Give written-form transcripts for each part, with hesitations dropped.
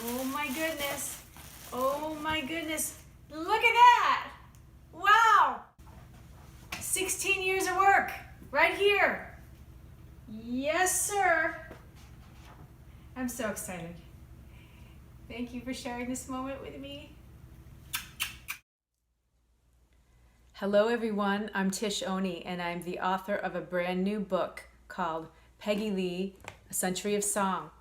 Oh my goodness. Oh my goodness. Look at that. Wow. 16 years of work right here. Yes, sir. I'm so excited. Thank you for sharing this moment with me. Hello, everyone. I'm Tish Oney, and I'm the author of a brand new book called Peggy Lee, A Century of Song,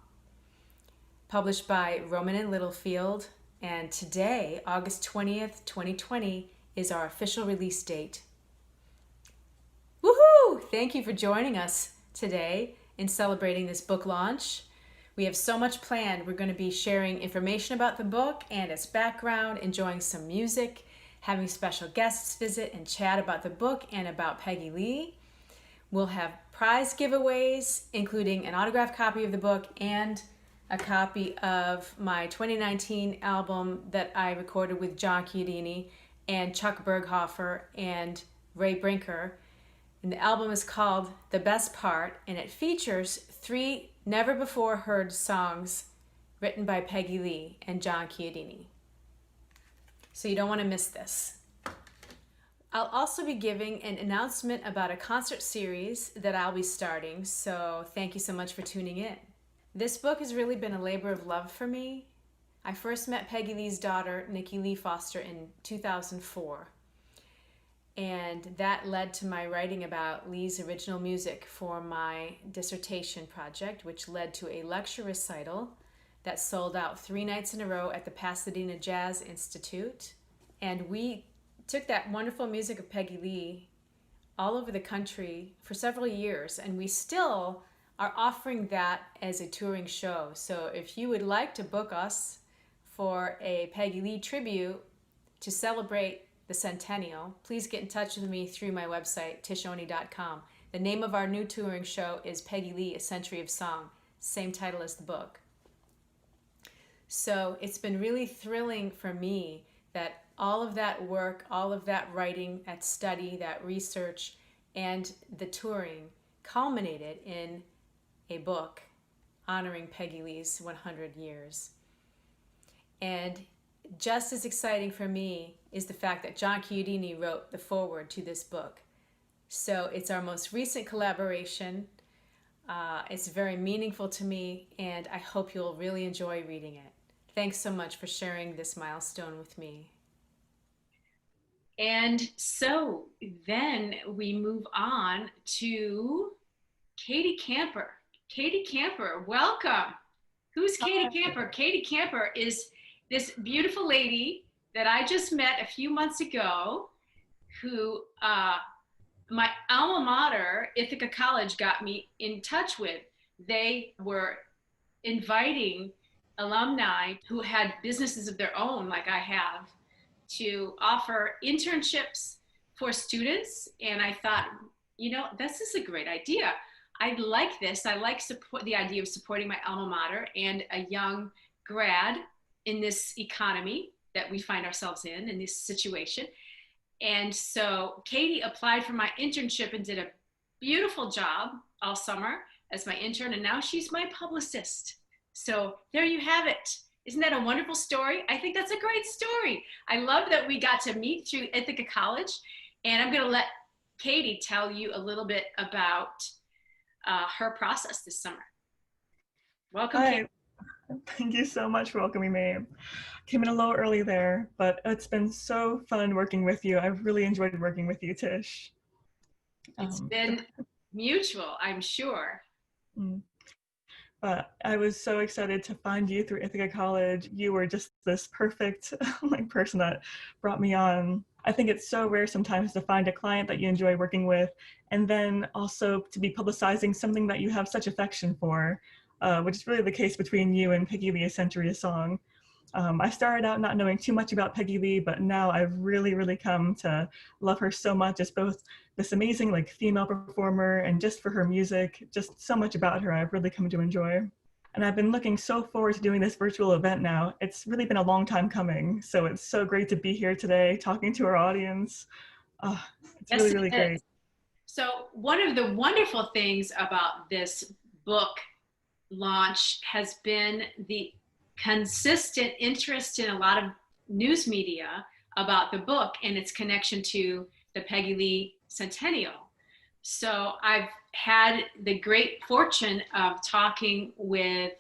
published by Rowman and Littlefield. And today, August 20th, 2020, is our official release date. Woohoo! Thank you for joining us today in celebrating this book launch. We have so much planned. We're going to be sharing information about the book and its background, enjoying some music, having special guests visit and chat about the book and about Peggy Lee. We'll have prize giveaways, including an autographed copy of the book and a copy of my 2019 album that I recorded with John Chiodini and Chuck Berghofer and Ray Brinker. And the album is called The Best Part, and it features 3 never-before-heard songs written by Peggy Lee and John Chiodini. So you don't want to miss this. I'll also be giving an announcement about a concert series that I'll be starting, so thank you so much for tuning in. This book has really been a labor of love for me. I first met Peggy Lee's daughter, Nikki Lee Foster, in 2004. And that led to my writing about Lee's original music for my dissertation project, which led to a lecture recital that sold out 3 nights in a row at the Pasadena Jazz Institute. And we took that wonderful music of Peggy Lee all over the country for several years, and we still are offering that as a touring show. So if you would like to book us for a Peggy Lee tribute to celebrate the centennial, please get in touch with me through my website, tishoney.com. The name of our new touring show is Peggy Lee, A Century of Song, same title as the book. So it's been really thrilling for me that all of that work, all of that writing, that study, that research, and the touring culminated in a book honoring Peggy Lee's 100 years. And just as exciting for me is the fact that John Chiodini wrote the foreword to this book. So it's our most recent collaboration. It's very meaningful to me, and I hope you'll really enjoy reading it. Thanks so much for sharing this milestone with me. And so then we move on to Katie Kamper. Katie Kamper, welcome. Who's Katie Kamper? Katie Kamper is this beautiful lady that I just met a few months ago who my alma mater, Ithaca College, got me in touch with. They were inviting alumni who had businesses of their own, like I have, to offer internships for students. And I thought, you know, this is a great idea. I like this. I like the idea of supporting my alma mater and a young grad in this economy that we find ourselves in this situation. And so Katie applied for my internship and did a beautiful job all summer as my intern, and now she's my publicist. So there you have it. Isn't that a wonderful story? I think that's a great story. I love that we got to meet through Ithaca College, and I'm going to let Katie tell you a little bit about her process this summer. Welcome, Hi. Katie. Thank you so much for welcoming me. Came in a little early there, but it's been so fun working with you. I've really enjoyed working with you, Tish. It's been mutual, I'm sure. But I was so excited to find you through Ithaca College. You were just this perfect person that brought me on. I think it's so rare sometimes to find a client that you enjoy working with, and then also to be publicizing something that you have such affection for, which is really the case between you and Peggy Lee, A Century of Song. I started out not knowing too much about Peggy Lee, but now I've really come to love her so much as both this amazing female performer and just for her music, just so much about her I've really come to enjoy. And I've been looking so forward to doing this virtual event now. It's really been a long time coming, so it's so great to be here today talking to our audience. It's Yes, really great. So one of the wonderful things about this book launch has been the consistent interest in a lot of news media about the book and its connection to the Peggy Lee centennial. So I've had the great fortune of talking with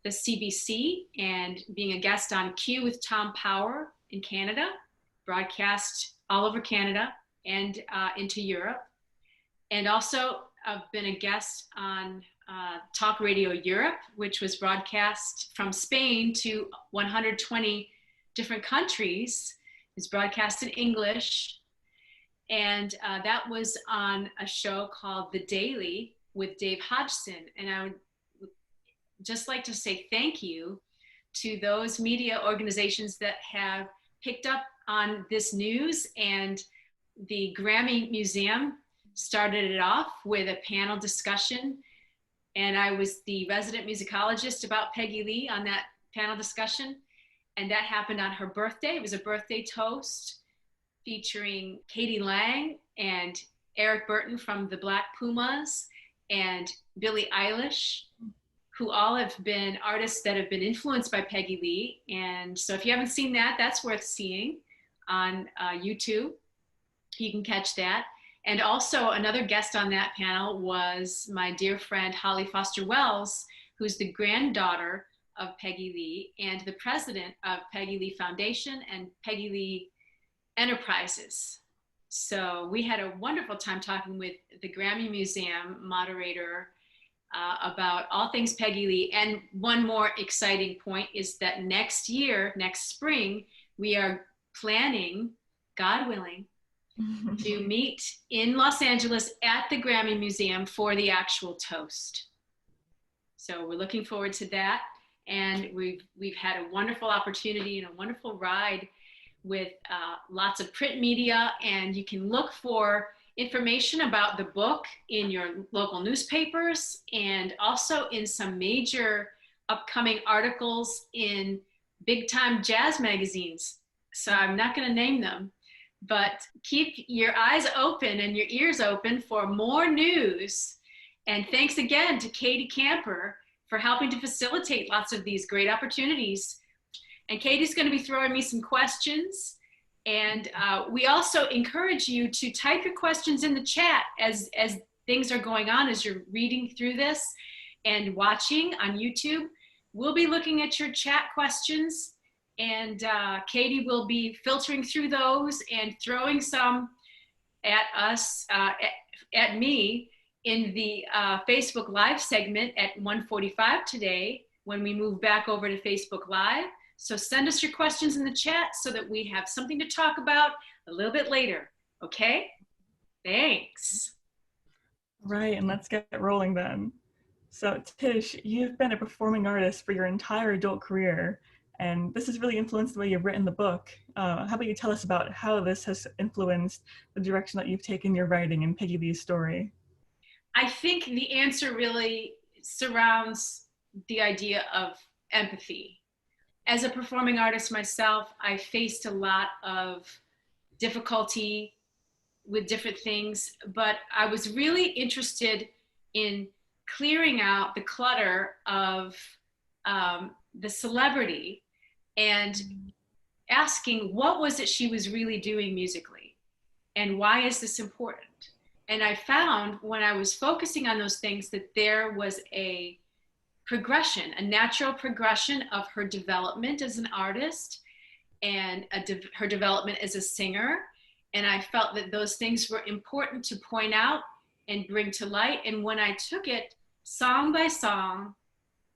the CBC and being a guest on Q with Tom Power in Canada, broadcast all over Canada and into Europe. And also I've been a guest on Talk Radio Europe, which was broadcast from Spain to 120 different countries. It's broadcast in English. And that was on a show called The Daily with Dave Hodgson. And I would just like to say thank you to those media organizations that have picked up on this news. And the Grammy Museum started it off with a panel discussion. And I was the resident musicologist about Peggy Lee on that panel discussion. And that happened on her birthday. It was a birthday toast featuring Katie Lang and Eric Burton from the Black Pumas and Billie Eilish, who all have been artists that have been influenced by Peggy Lee. And so if you haven't seen that, that's worth seeing on YouTube. You can catch that. And also another guest on that panel was my dear friend Holly Foster Wells, who's the granddaughter of Peggy Lee and the president of Peggy Lee Foundation and Peggy Lee Enterprises. So we had a wonderful time talking with the Grammy Museum moderator about all things Peggy Lee. And one more exciting point is that next year, next spring, we are planning, God willing, to meet in Los Angeles at the Grammy Museum for the actual toast. So we're looking forward to that. And we've had a wonderful opportunity and a wonderful ride with lots of print media. And you can look for information about the book in your local newspapers and also in some major upcoming articles in big time jazz magazines. So I'm not going to name them, but keep your eyes open and your ears open for more news. And thanks again to Katie Kamper for helping to facilitate lots of these great opportunities. And Katie's going to be throwing me some questions. And we also encourage you to type your questions in the chat as things are going on, as you're reading through this and watching on YouTube. We'll be looking at your chat questions, and Katie will be filtering through those and throwing some at us, at me, in the Facebook Live segment at 1:45 today when we move back over to Facebook Live. So send us your questions in the chat so that we have something to talk about a little bit later, okay? Thanks. Right, and let's get rolling then. So Tish, you've been a performing artist for your entire adult career, and this has really influenced the way you've written the book. How about you tell us about how this has influenced the direction that you've taken your writing in Peggy Lee's story? I think the answer really surrounds the idea of empathy. As a performing artist myself, I faced a lot of difficulty with different things, but I was really interested in clearing out the clutter of the celebrity and asking what was it she was really doing musically and why is this important? And I found when I was focusing on those things that there was a progression, a natural progression of her development as an artist and her development as a singer. And I felt that those things were important to point out and bring to light. And when I took it song by song,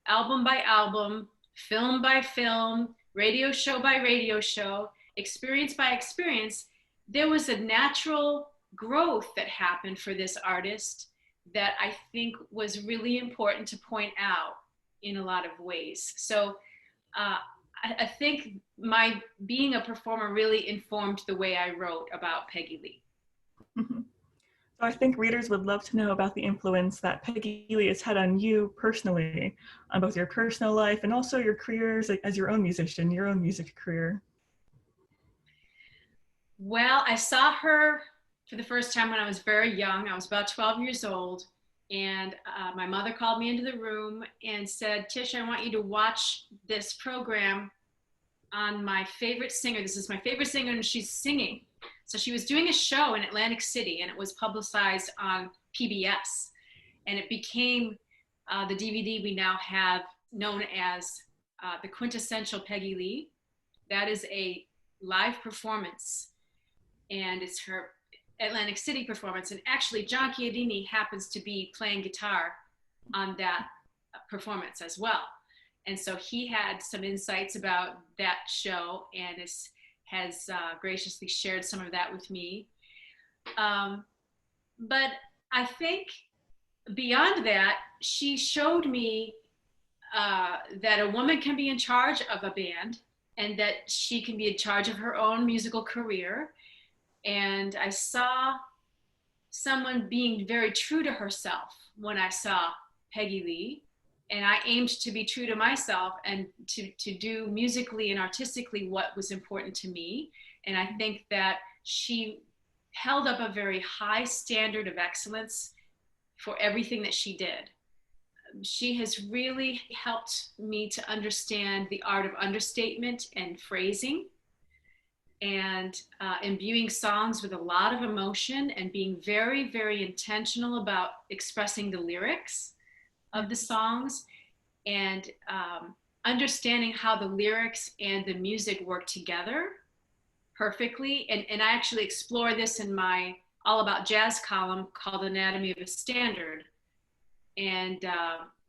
album by album, film by film, radio show by radio show, experience by experience, there was a natural growth that happened for this artist that I think was really important to point out in a lot of ways. So I think my being a performer really informed the way I wrote about Peggy Lee. Mm-hmm. So I think readers would love to know about the influence that Peggy Lee has had on you personally, on both your personal life and also your careers as your own musician, your own music career. Well, I saw her for the first time when I was very young. I was about 12 years old, And my mother called me into the room and said, Tish, I want you to watch this program on my favorite singer. This is my favorite singer, and she's singing. So she was doing a show in Atlantic City, and it was publicized on PBS. And it became the DVD we now have known as the quintessential Peggy Lee. That is a live performance, and it's her Atlantic City performance. And actually, John Chiodini happens to be playing guitar on that performance as well. And so he had some insights about that show and has graciously shared some of that with me. But I think beyond that, she showed me that a woman can be in charge of a band and that she can be in charge of her own musical career. And I saw someone being very true to herself when I saw Peggy Lee. And I aimed to be true to myself and to do musically and artistically what was important to me. And I think that she held up a very high standard of excellence for everything that she did. She has really helped me to understand the art of understatement and phrasing, and imbuing songs with a lot of emotion and being very, very intentional about expressing the lyrics of the songs, and understanding how the lyrics and the music work together perfectly. And I actually explore this in my All About Jazz column called Anatomy of a Standard. And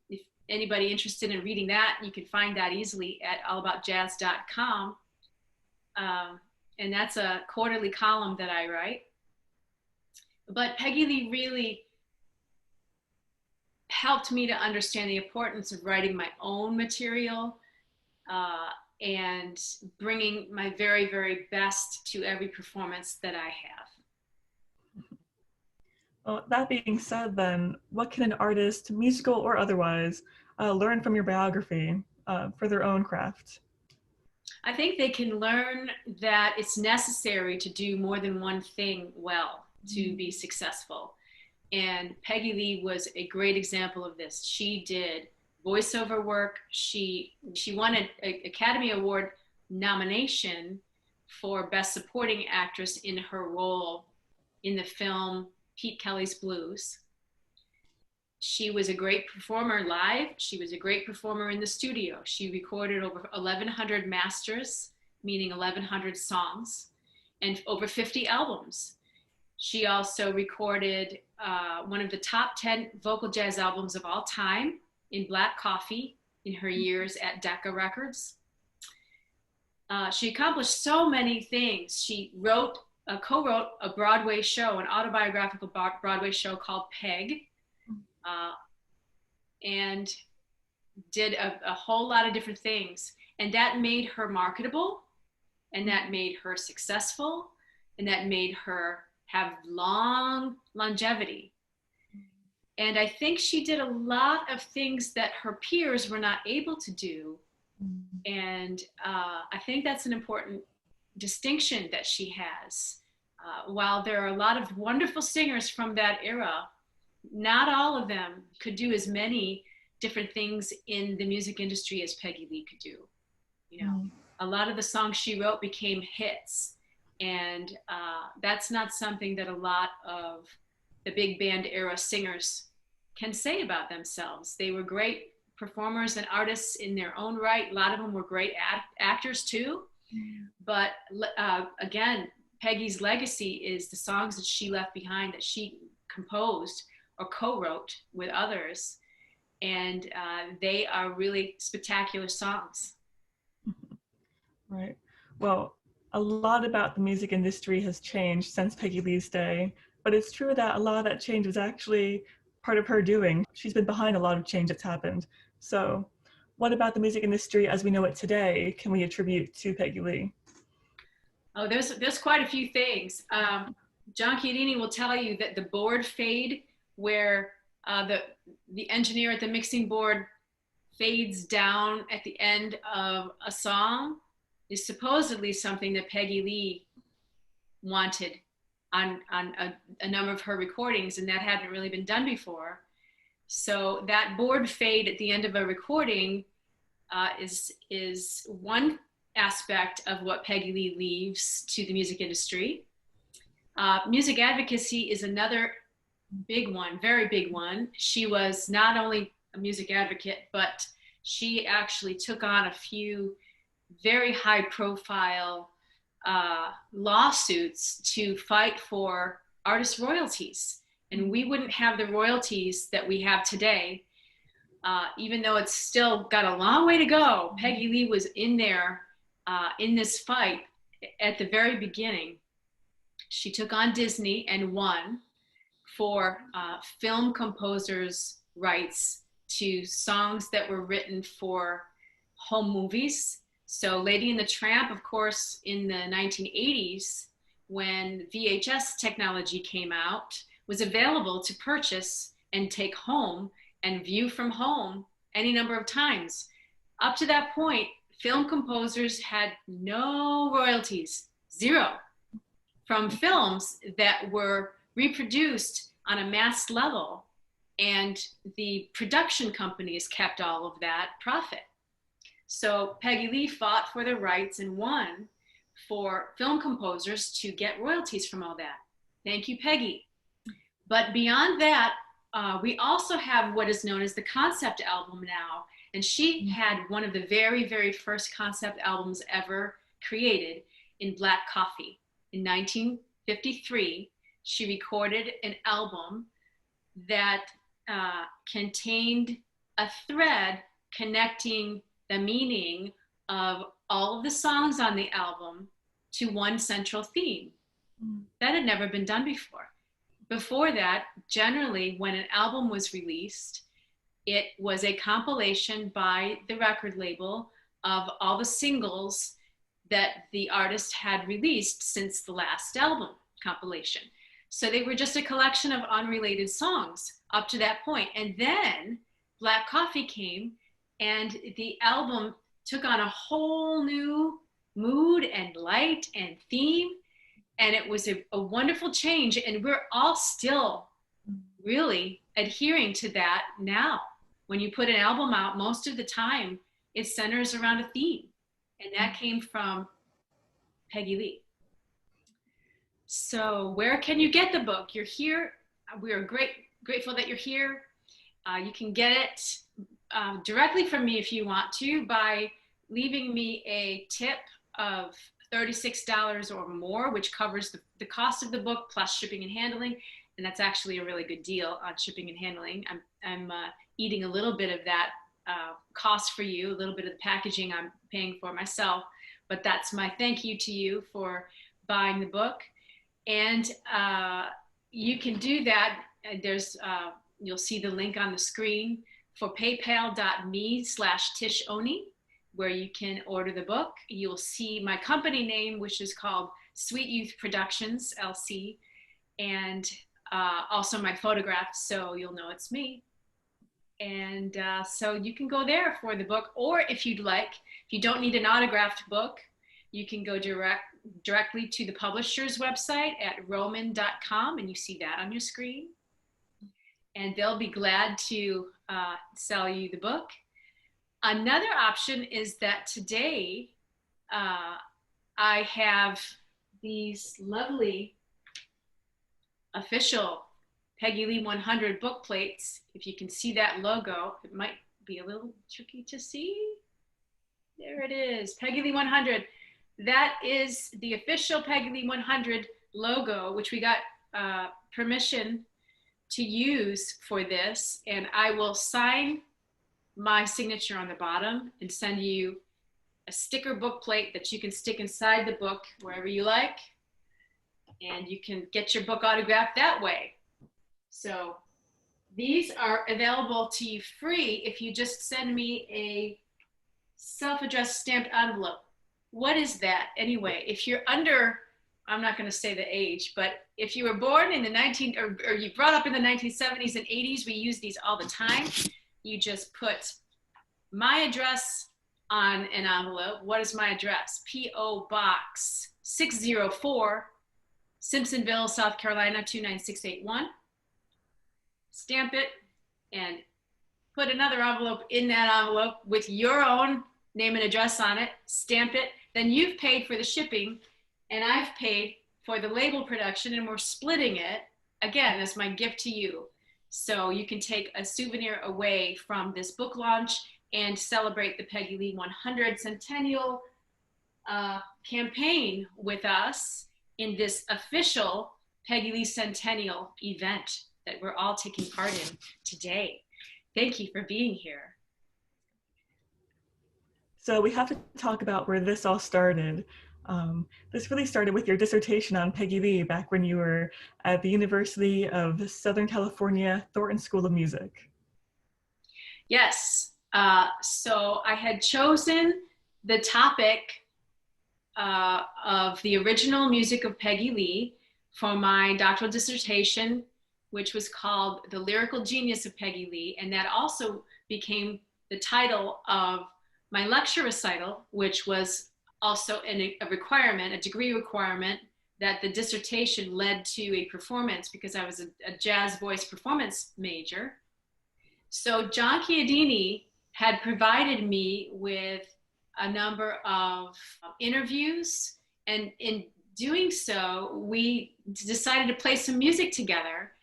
if anybody interested in reading that, you can find that easily at allaboutjazz.com. And that's a quarterly column that I write. But Peggy Lee really helped me to understand the importance of writing my own material and bringing my very, very best to every performance that I have. Well, that being said, then, what can an artist, musical or otherwise, learn from your biography for their own craft? I think they can learn that it's necessary to do more than one thing well to be successful. And Peggy Lee was a great example of this. She did voiceover work. She won an Academy Award nomination for Best Supporting Actress in her role in the film Pete Kelly's Blues. She was a great performer live. She was a great performer in the studio. She recorded over 1,100 masters, meaning 1,100 songs, and over 50 albums. She also recorded one of the top 10 vocal jazz albums of all time in Black Coffee in her years at Decca Records. She accomplished so many things. She co-wrote a Broadway show, an autobiographical Broadway show called Peg, and did a whole lot of different things. And that made her marketable, and that made her successful, and that made her have long longevity. And I think she did a lot of things that her peers were not able to do. And I think that's an important distinction that she has. While there are a lot of wonderful singers from that era, not all of them could do as many different things in the music industry as Peggy Lee could do. You know, a lot of the songs she wrote became hits. And that's not something that a lot of the big band era singers can say about themselves. They were great performers and artists in their own right. A lot of them were great actors too. But again, Peggy's legacy is the songs that she left behind, that she composed or co-wrote with others. And they are really spectacular songs. Right. Well, a lot about the music industry has changed since Peggy Lee's day, but it's true that a lot of that change was actually part of her doing. She's been behind a lot of change that's happened. So what about the music industry as we know it today can we attribute to Peggy Lee? Oh, there's quite a few things. John Chiodini will tell you that the board fade, where the engineer at the mixing board fades down at the end of a song, is supposedly something that Peggy Lee wanted on a number of her recordings, and that hadn't really been done before. So that board fade at the end of a recording is one aspect of what Peggy Lee leaves to the music industry. Music advocacy is another big one, very big one. She was not only a music advocate, but she actually took on a few very high profile lawsuits to fight for artist royalties. And we wouldn't have the royalties that we have today, even though it's still got a long way to go. Peggy Lee was in there in this fight at the very beginning. She took on Disney and won for film composers' rights to songs that were written for home movies. So Lady and the Tramp, of course, in the 1980s, when VHS technology came out, was available to purchase and take home and view from home any number of times. Up to that point, film composers had no royalties, zero, from films that were reproduced on a mass level, and the production companies kept all of that profit. So Peggy Lee fought for the rights and won for film composers to get royalties from all that. Thank you, Peggy. But beyond that, we also have what is known as the concept album now. And she had one of the very, very first concept albums ever created in black coffee. In 1953, she recorded an album that contained a thread connecting the meaning of all of the songs on the album to one central theme. That had never been done before. Before that, generally, when an album was released, it was a compilation by the record label of all the singles that the artist had released since the last album compilation. So they were just a collection of unrelated songs up to that point. And then Black Coffee came, and the album took on a whole new mood and light and theme. And it was a wonderful change. And we're all still really adhering to that now. When you put an album out, most of the time it centers around a theme. And that came from Peggy Lee. So where can you get the book? You're here. We are grateful that you're here. You can get it directly from me if you want to by leaving me a tip of $36 or more, which covers the cost of the book plus shipping and handling. And that's actually a really good deal on shipping and handling. I'm eating a little bit of that cost for you, a little bit of the packaging I'm paying for myself, but that's my thank you to you for buying the book. And you can do that. There's you'll see the link on the screen for paypal.me/Tish Oney, where you can order the book. You'll see my company name, which is called Sweet Youth Productions, LC, and also my photograph, so you'll know it's me. And so you can go there for the book, or if you'd like, if you don't need an autographed book, you can go directly to the publisher's website at roman.com, and you see that on your screen. And they'll be glad to sell you the book. Another option is that today I have these lovely official Peggy Lee 100 book plates. If you can see that logo, it might be a little tricky to see. There it is, Peggy Lee 100. That is the official Peggy Lee 100 logo, which we got permission to use for this. And I will sign my signature on the bottom and send you a sticker book plate that you can stick inside the book wherever you like. And you can get your book autographed that way. So these are available to you free if you just send me a self-addressed stamped envelope. What is that anyway? If you're under, I'm not going to say the age, but if you were born in the or you brought up in the 1970s and 80s, we use these all the time. You just put my address on an envelope. What is my address? P.O. Box 604, Simpsonville, South Carolina 29681. Stamp it, and put another envelope in that envelope with your own name and address on it, stamp it, then you've paid for the shipping and I've paid for the label production, and we're splitting it again as my gift to you. So you can take a souvenir away from this book launch and celebrate the Peggy Lee 100 Centennial campaign with us in this official Peggy Lee Centennial event that we're all taking part in today. Thank you for being here. So we have to talk about where this all started. This really started with your dissertation on Peggy Lee back when you were at the University of Southern California Thornton School of Music. Yes. So I had chosen the topic of the original music of Peggy Lee for my doctoral dissertation, which was called The Lyrical Genius of Peggy Lee. And that also became the title of my lecture recital, which was also a requirement, a degree requirement, that the dissertation led to a performance because I was a jazz voice performance major. So John Chiodini had provided me with a number of interviews, and in doing so, we decided to play some music together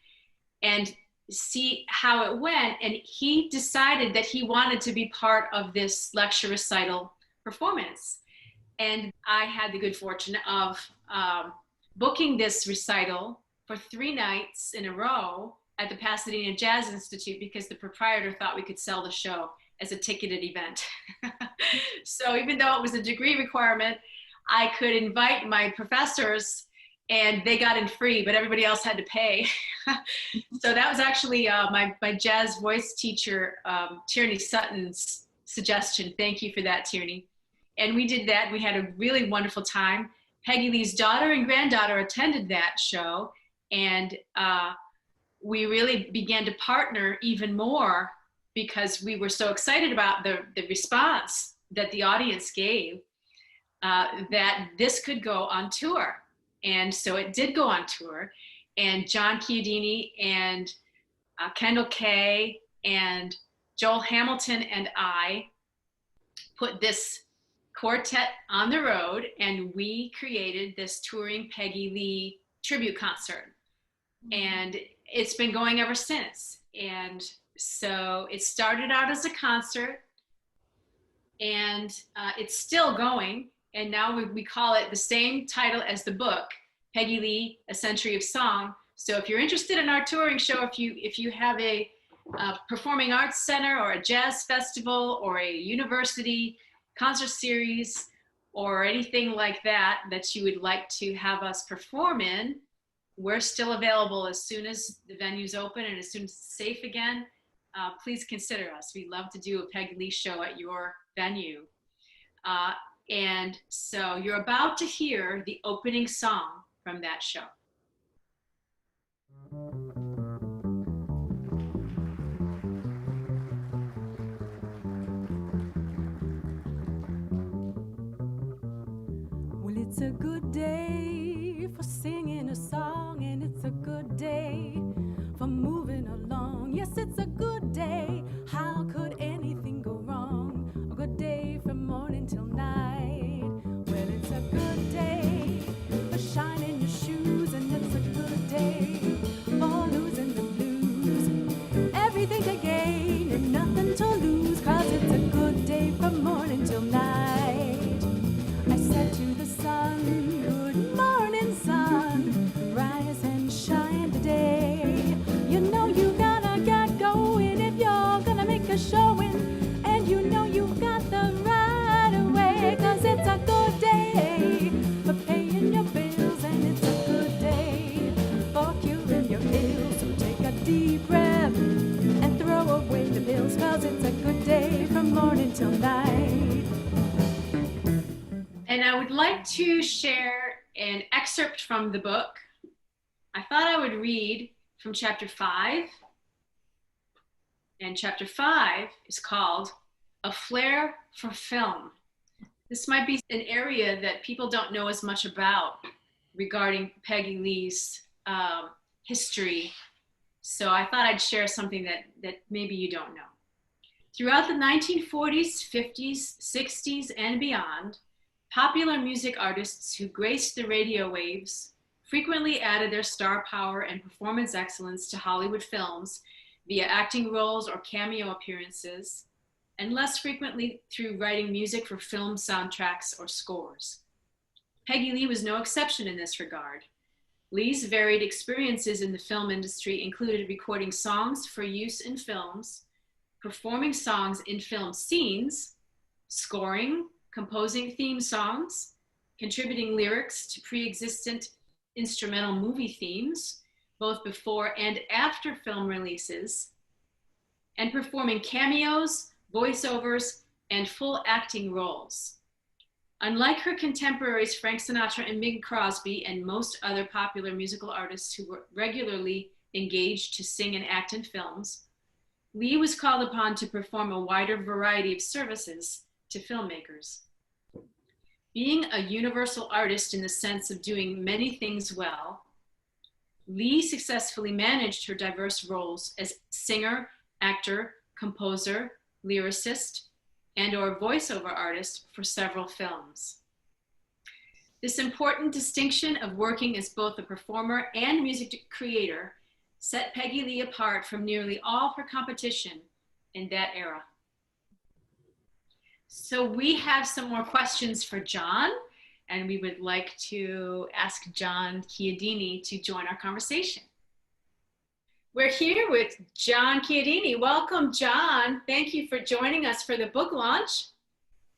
and see how it went. And he decided that he wanted to be part of this lecture recital performance. And I had the good fortune of booking this recital for 3 nights in a row at the Pasadena Jazz Institute because the proprietor thought we could sell the show as a ticketed event. So even though it was a degree requirement, I could invite my professors and they got in free, but everybody else had to pay. So that was actually my jazz voice teacher, Tierney Sutton's suggestion. Thank you for that, Tierney. And we did that. We had a really wonderful time. Peggy Lee's daughter and granddaughter attended that show, and we really began to partner even more because we were so excited about the response that the audience gave, that this could go on tour. And so it did go on tour. And John Chiodini and Kendall Kay and Joel Hamilton and I put this quartet on the road, and we created this touring Peggy Lee tribute concert. And it's been going ever since. And so it started out as a concert, and it's still going. And now we call it the same title as the book, Peggy Lee, A Century of Song. So if you're interested in our touring show, if you have a performing arts center or a jazz festival or a university concert series or anything like that you would like to have us perform in, we're still available as soon as the venue's open and as soon as it's safe again. Please consider us. We'd love to do a Peggy Lee show at your venue. And so you're about to hear the opening song from that show. Well, it's a good day for singing a song, and it's a good day for moving along. Yes, it's a good day. How could anything go wrong? A good day from morning till night. Well, it's a good day for shining your shoes, and it's a good day for losing the blues. Everything to gain and nothing to lose, 'cause it's a good day from morning till night. I said to the sun, good morning, sun, rise and shine today. You know you gotta get going if you're gonna make a showing, and you know you've got the right away, 'cause it's a good day for paying your bills, and it's a good day for curing your ills. So take a deep breath and throw away the pills, 'cause it's a good day from morning till night. And I would like to share an excerpt from the book. I thought I would read from chapter 5. And chapter 5 is called A Flair for Film. This might be an area that people don't know as much about regarding Peggy Lee's history So I thought I'd share something that maybe you don't know. Throughout the 1940s, 50s, 60s, and beyond, popular music artists who graced the radio waves frequently added their star power and performance excellence to Hollywood films via acting roles or cameo appearances, and less frequently through writing music for film soundtracks or scores. Peggy Lee was no exception in this regard. Lee's varied experiences in the film industry included recording songs for use in films, performing songs in film scenes, scoring, composing theme songs, contributing lyrics to pre-existent instrumental movie themes, both before and after film releases, and performing cameos, voiceovers, and full acting roles. Unlike her contemporaries Frank Sinatra and Bing Crosby and most other popular musical artists who were regularly engaged to sing and act in films, Lee was called upon to perform a wider variety of services to filmmakers. Being a universal artist in the sense of doing many things well, Lee successfully managed her diverse roles as singer, actor, composer, lyricist, and/or voiceover artist for several films. This important distinction of working as both a performer and music creator set Peggy Lee apart from nearly all her competition in that era. So we have some more questions for John, and we would like to ask John Chiodini to join our conversation. We're here with John Chiodini. Welcome, John. Thank you for joining us for the book launch.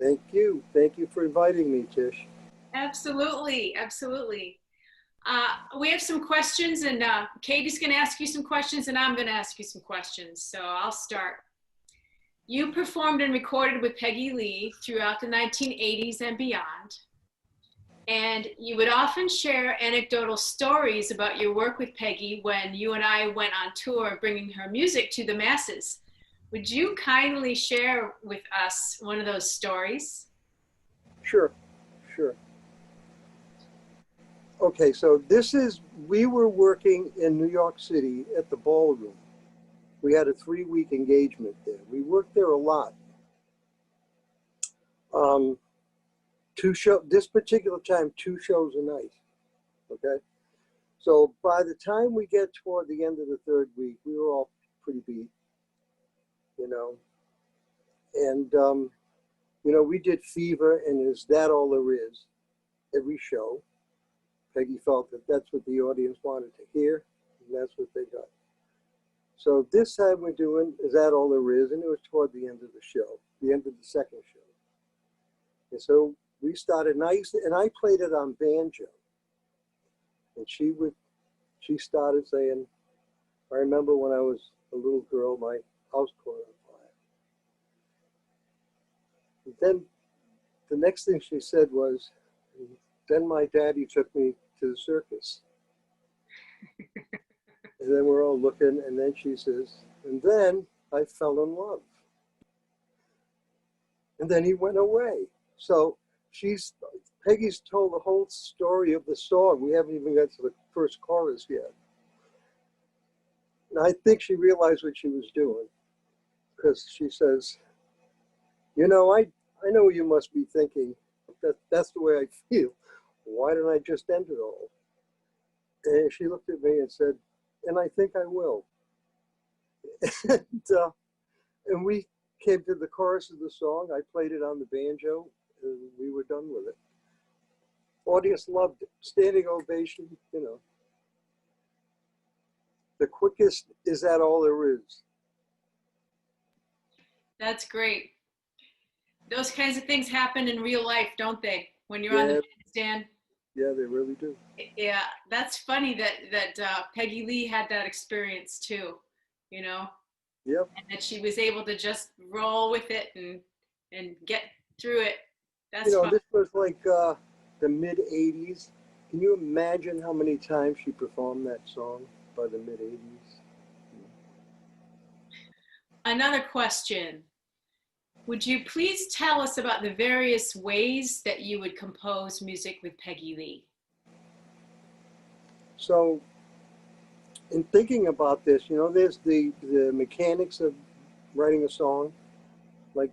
Thank you. Thank you for inviting me, Tish. Absolutely, absolutely. We have some questions, and Katie's going to ask you some questions, and I'm going to ask you some questions. So I'll start. You performed and recorded with Peggy Lee throughout the 1980s and beyond. And you would often share anecdotal stories about your work with Peggy when you and I went on tour bringing her music to the masses. Would you kindly share with us one of those stories? Sure. Okay, so we were working in New York City at the Ballroom. We had a 3-week engagement there. We worked there a lot. This particular time, 2 shows a night, okay? So by the time we get toward the end of the 3rd week, we were all pretty beat, you know? And, we did Fever and Is That All There Is every show. Peggy felt that that's what the audience wanted to hear, and that's what they got. So this time we're doing Is That All There Is, and it was toward the end of the show, the end of the 2nd show. And so we started, and I played it on banjo. And she started saying, I remember when I was a little girl, my house caught on fire. And then the next thing she said was, then my daddy took me to the circus. And then we're all looking, and then she says, and then I fell in love. And then he went away. So Peggy's told the whole story of the song. We haven't even got to the first chorus yet. And I think she realized what she was doing, because she says, I know you must be thinking, that's the way I feel. Why didn't I just end it all? And she looked at me and said, and I think I will. And we came to the chorus of the song. I played it on the banjo, and we were done with it. Audience loved it. Standing ovation, The quickest Is That All There Is. That's great. Those kinds of things happen in real life, don't they? When you're on the bandstand. Yeah, they really do. Yeah, that's funny that Peggy Lee had that experience too, Yep. And that she was able to just roll with it and get through it. That's fun. This was like the mid-'80s. Can you imagine how many times she performed that song by the mid-'80s? Another question. Would you please tell us about the various ways that you would compose music with Peggy Lee? So in thinking about this, you know, there's the mechanics of writing a song. Like,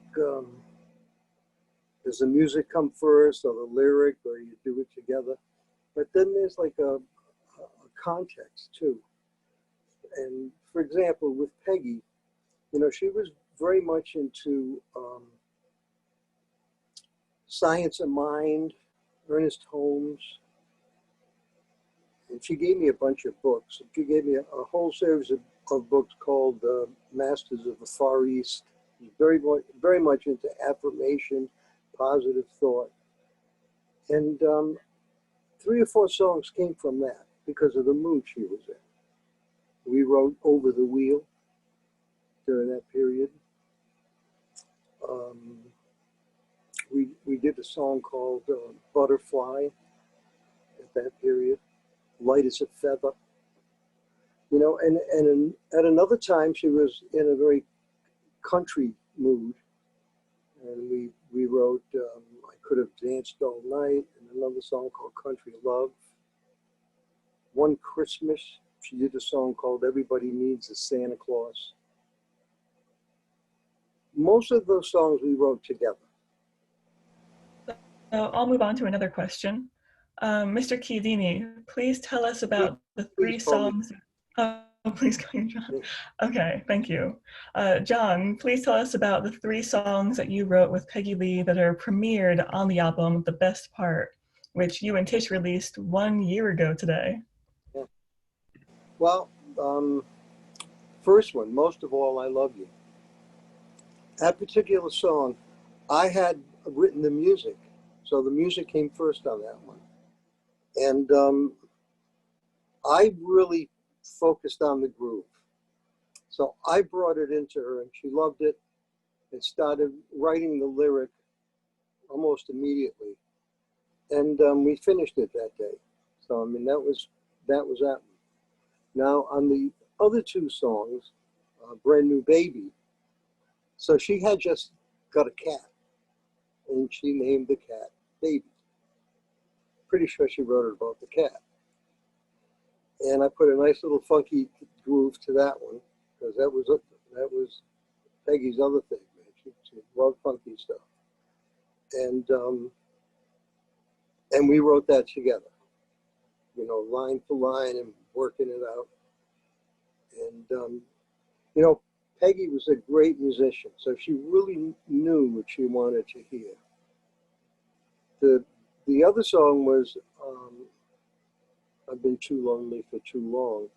does the music come first, or the lyric, or you do it together? But then there's like a context too. And for example, with Peggy, you know, she was very much into science of mind, Ernest Holmes. And she gave me a bunch of books. She gave me a whole series of books called Masters of the Far East. She was very much into affirmation, positive thought. And 3 or 4 songs came from that because of the mood she was in. We wrote Over the Wheel during that period. We did a song called Butterfly at that period. Light as a feather. You know, and at another time she was in a very country mood. And we wrote I Could Have Danced All Night, and another song called Country Love. One Christmas, she did a song called Everybody Needs a Santa Claus. Most of those songs we wrote together. So I'll move on to another question. Mr. Chiodini, please tell us about the 3 songs. Oh, please call me John. Okay, thank you. John, please tell us about the 3 songs that you wrote with Peggy Lee that are premiered on the album The Best Part, which you and Tish released 1 year ago today. Yeah. Well, first one, Most of All, I Love You. That particular song, I had written the music, so the music came first on that one. And I really focused on the groove. So I brought it into her and she loved it and started writing the lyric almost immediately. And we finished it that day. So, I mean, that was that one. Now, on the other 2 songs, Brand New Baby, so she had just got a cat and she named the cat Baby. Pretty sure she wrote it about the cat. And I put a nice little funky groove to that one because that was Peggy's other thing, man. She loved funky stuff. And we wrote that together, you know, line for line and working it out. And you know, Peggy was a great musician, so she really knew what she wanted to hear. The other song was I've Been Too Lonely for Too Long.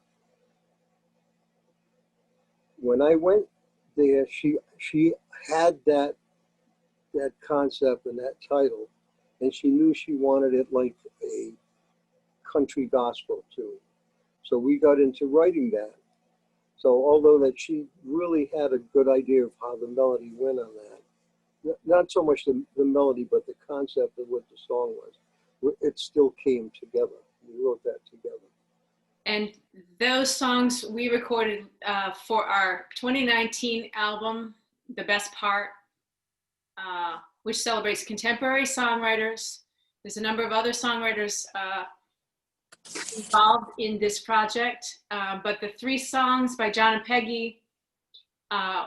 When I went there, she had that concept and that title, and she knew she wanted it like a country gospel tune. So we got into writing that. So although that she really had a good idea of how the melody went on that, not so much the melody, but the concept of what the song was, it still came together. We wrote that together. And those songs we recorded for our 2019 album, The Best Part, which celebrates contemporary songwriters. There's a number of other songwriters involved in this project, but the 3 songs by John and Peggy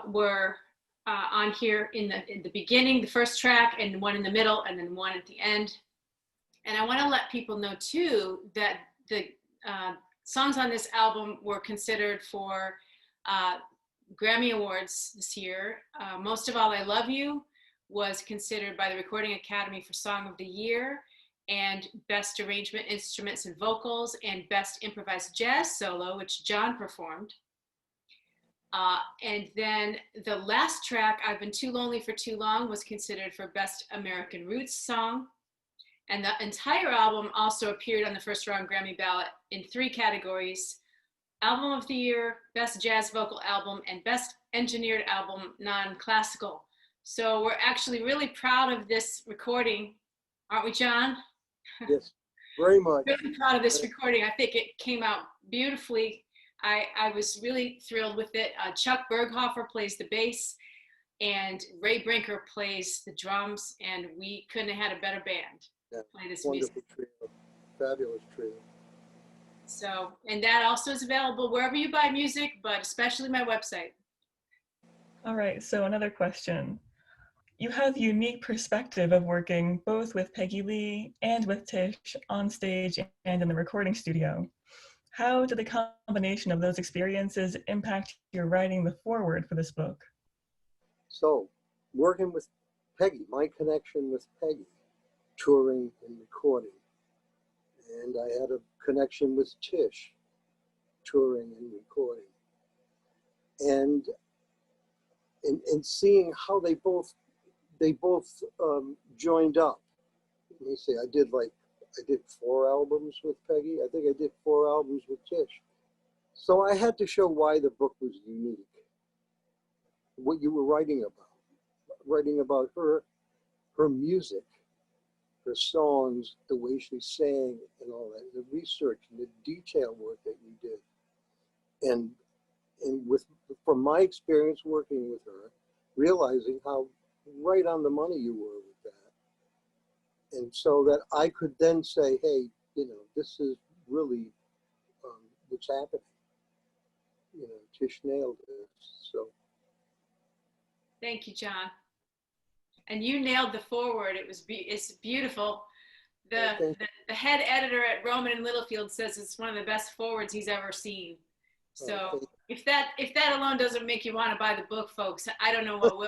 were on here in the beginning, the first track, and one in the middle, and then one at the end. And I want to let people know too that the songs on this album were considered for Grammy Awards this year. Most of All, I Love You was considered by the Recording Academy for Song of the Year, and Best Arrangement, Instruments and Vocals, and Best Improvised Jazz Solo, which John performed. And then the last track, I've Been Too Lonely for Too Long, was considered for Best American Roots Song. And the entire album also appeared on the first round Grammy ballot in 3 categories: Album of the Year, Best Jazz Vocal Album, and Best Engineered Album Non-Classical. So we're actually really proud of this recording, aren't we, John? Yes, very much. Really proud of this recording. I think it came out beautifully. I was really thrilled with it. Chuck Berghofer plays the bass, and Ray Brinker plays the drums, and we couldn't have had a better band play this music. Wonderful trio, fabulous trio. So, and that also is available wherever you buy music, but especially my website. All right, so another question. You have the unique perspective of working both with Peggy Lee and with Tish on stage and in the recording studio. How did the combination of those experiences impact your writing the foreword for this book? So, working with Peggy, my connection with Peggy, touring and recording. And I had a connection with Tish, touring and recording. And seeing how they both joined up. Let me see, I did 4 albums with Peggy. I think I did 4 albums with Tish. So I had to show why the book was unique. What you were writing about her music, her songs, the way she sang and all that, the research and the detail work that you did. And from my experience working with her, realizing how right on the money you were with that. And so that I could then say, hey, this is really what's happening. Tish nailed it. So. Thank you, John. And you nailed the foreword. It's beautiful. The head editor at Rowman and Littlefield says it's one of the best forewords he's ever seen. So if that alone doesn't make you want to buy the book, folks, I don't know what will.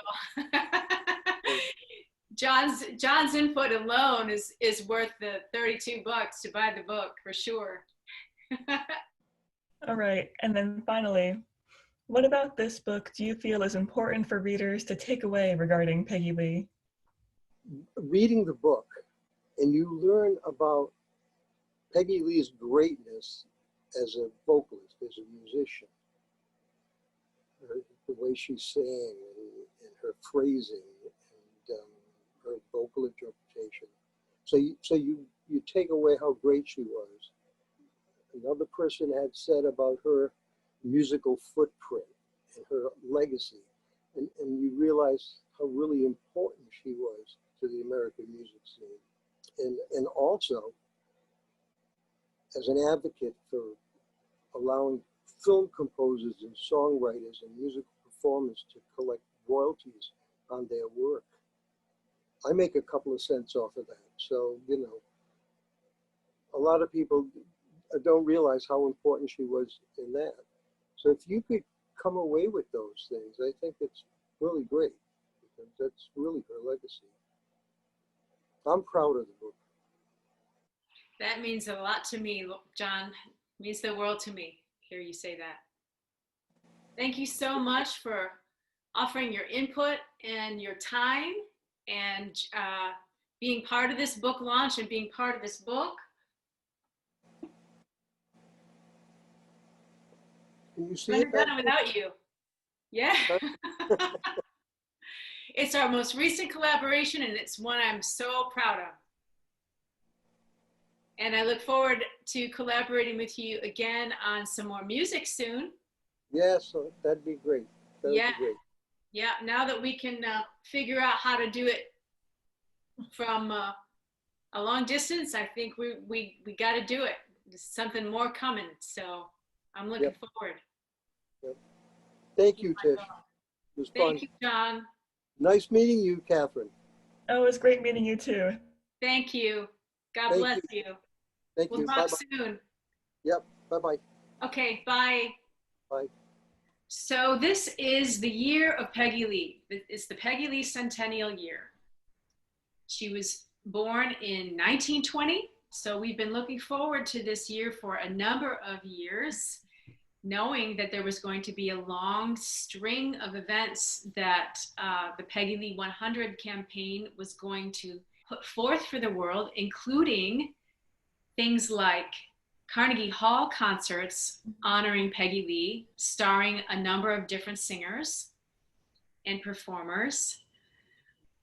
John's input alone is worth the $32 to buy the book for sure. All right, and then finally, what about this book do you feel is important for readers to take away regarding Peggy Lee? Reading the book, and you learn about Peggy Lee's greatness as a vocalist, as a musician. The way she sang and her phrasing and her vocal interpretation. So you take away how great she was. Another person had said about her musical footprint and her legacy, and you realize how really important she was to the American music scene. And also, as an advocate for allowing film composers and songwriters and musical performers to collect royalties on their work. I make a couple of cents off of that. So, a lot of people don't realize how important she was in that. So if you could come away with those things, I think it's really great, because that's really her legacy. I'm proud of the book. That means a lot to me, John. It means the world to me. Hear you say that. Thank you so much for offering your input and your time and being part of this book launch and being part of this book. Can you see Never it? done it without you. Yeah. It's our most recent collaboration, and it's one I'm so proud of. And I look forward to collaborating with you again on some more music soon. Yes, that'd be great. That'd be great. Yeah, now that we can figure out how to do it from a long distance, I think we got to do it. There's something more coming, so I'm looking forward. Yep. Thank you, Tish. It was fun. Thank you, John. Nice meeting you, Catherine. Oh, it was great meeting you too. Thank you. God bless you. Thank you. We'll talk soon. Yep. Bye-bye. Okay, bye. Bye. So this is the year of Peggy Lee. It's the Peggy Lee centennial year. She was born in 1920, so we've been looking forward to this year for a number of years, knowing that there was going to be a long string of events that the Peggy Lee 100 campaign was going to put forth for the world, including things like Carnegie Hall concerts honoring Peggy Lee, starring a number of different singers and performers,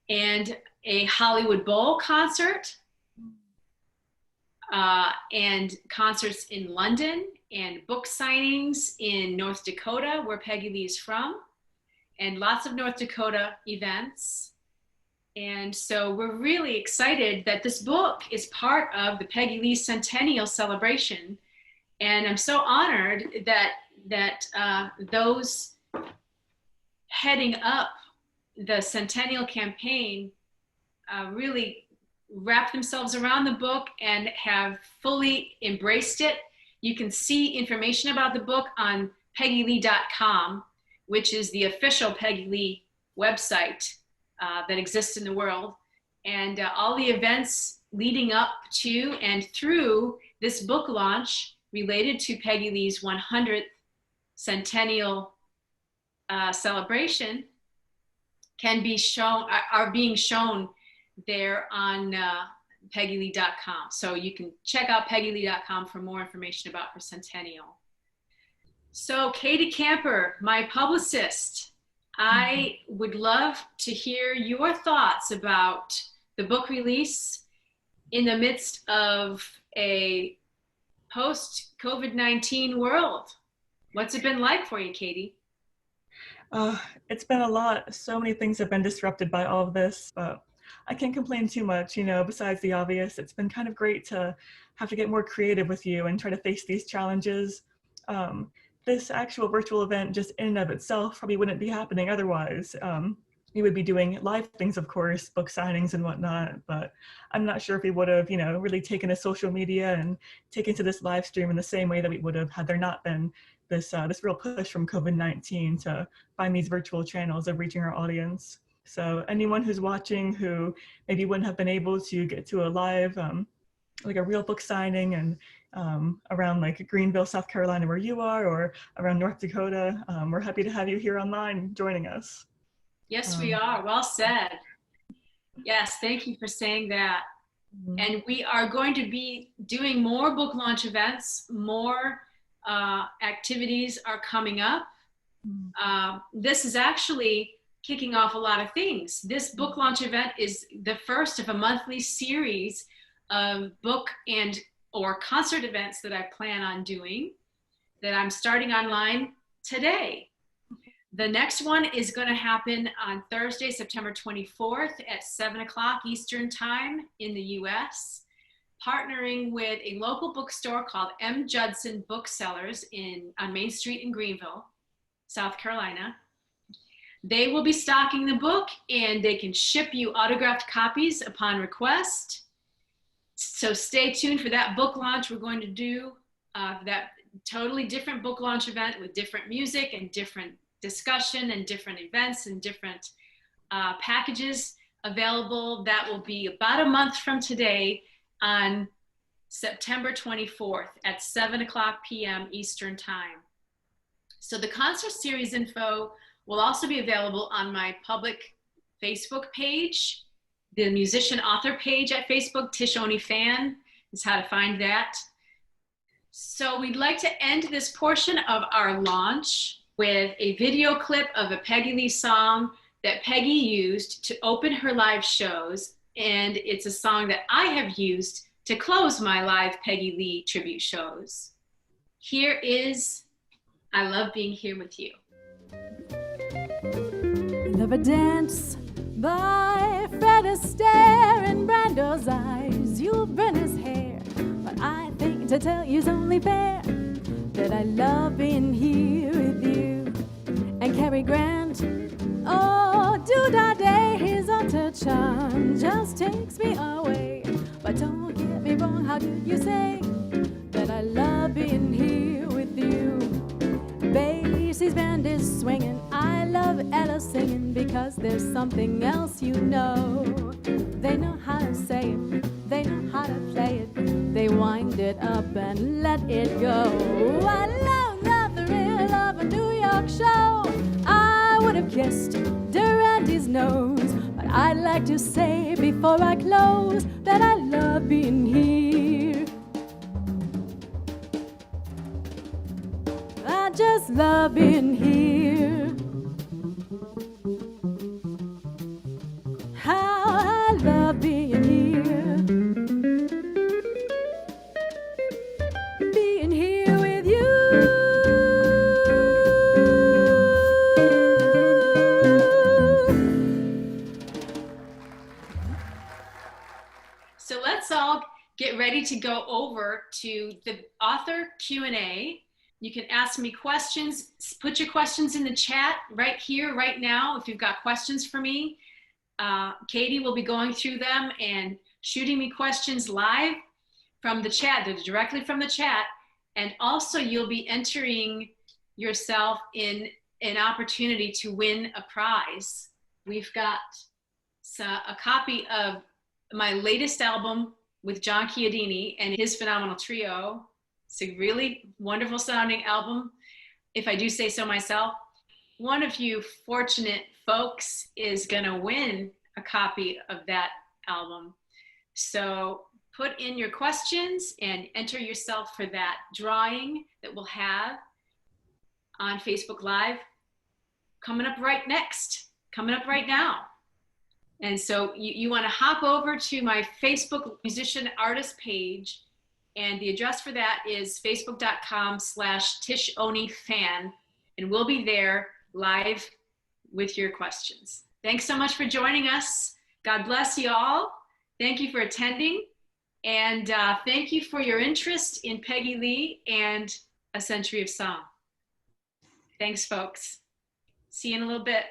and a Hollywood Bowl concert, and concerts in London, and book signings in North Dakota, where Peggy Lee is from, and lots of North Dakota events. And so we're really excited that this book is part of the Peggy Lee Centennial celebration. And I'm so honored that those heading up the Centennial campaign really wrap themselves around the book and have fully embraced it. You can see information about the book on peggylee.com, which is the official Peggy Lee website that exists in the world. And all the events leading up to and through this book launch related to Peggy Lee's 100th centennial celebration are being shown there on peggylee.com. So you can check out peggylee.com for more information about her centennial. So Katie Kamper, my publicist, I would love to hear your thoughts about the book release in the midst of a post-COVID-19 world. What's it been like for you, Katie? It's been a lot. So many things have been disrupted by all of this, but I can't complain too much, besides the obvious. It's been kind of great to have to get more creative with you and try to face these challenges. This actual virtual event just in and of itself probably wouldn't be happening otherwise. We would be doing live things, of course, book signings and whatnot, but I'm not sure if we would have, really taken to social media and taken to this live stream in the same way that we would have had there not been this real push from COVID-19 to find these virtual channels of reaching our audience. So anyone who's watching who maybe wouldn't have been able to get to a live, like a real book signing and around like Greenville, South Carolina, where you are, or around North Dakota, we're happy to have you here online joining us. Yes, we are. Well said. Yes, thank you for saying that. And we are going to be doing more book launch events. More activities are coming up. This is actually kicking off a lot of things. This book launch event is the first of a monthly series of book and or concert events that I plan on doing that I'm starting online today. The next one is going to happen on Thursday, September 24th at 7 o'clock Eastern Time in the US, partnering with a local bookstore called M. Judson Booksellers on Main Street in Greenville, South Carolina. They will be stocking the book and they can ship you autographed copies upon request. So stay tuned for that book launch. We're going to do that totally different book launch event with different music and different discussion and different events and different packages available. That will be about a month from today on September 24th at 7 o'clock p.m. Eastern Time. So the concert series info will also be available on my public Facebook page. The musician author page at Facebook, Tish Oney Fan, is how to find that. So we'd like to end this portion of our launch with a video clip of a Peggy Lee song that Peggy used to open her live shows. And it's a song that I have used to close my live Peggy Lee tribute shows. Here is I Love Being Here With You. Love a dance by Fred Astaire in Brando's eyes. You'll burn his hair, but I think to tell you's only fair that I love being here with you. And Cary Grant, oh, do-da-day, his utter charm just takes me away. But don't get me wrong, how do you say that I love being here with you? Basie's band is swinging, I love Ella singing, because there's something else you know. They know how to say it, they know how to play it, they wind it up and let it go. I love the thrill of a New York show. I would have kissed Durante's nose, but I'd like to say before I close that I love being here. I just love being here. How I love being here. Being here with you. So let's all get ready to go over to the author Q&A. You can ask me questions. Put your questions in the chat right here, right now, if you've got questions for me. Katie will be going through them and shooting me questions live from the chat, directly from the chat. And also you'll be entering yourself in an opportunity to win a prize. We've got a copy of my latest album with John Chiodini and his phenomenal trio. It's a really wonderful sounding album, if I do say so myself. One of you fortunate folks is gonna win a copy of that album. So put in your questions and enter yourself for that drawing that we'll have on Facebook Live coming up right now. And so you want to hop over to my Facebook musician artist page, and the address for that is facebook.com/Tish Oney fan, and we'll be there live with your questions. Thanks so much for joining us. God bless you all. Thank you for attending, and thank you for your interest in Peggy Lee and A Century of Song. Thanks, folks. See you in a little bit.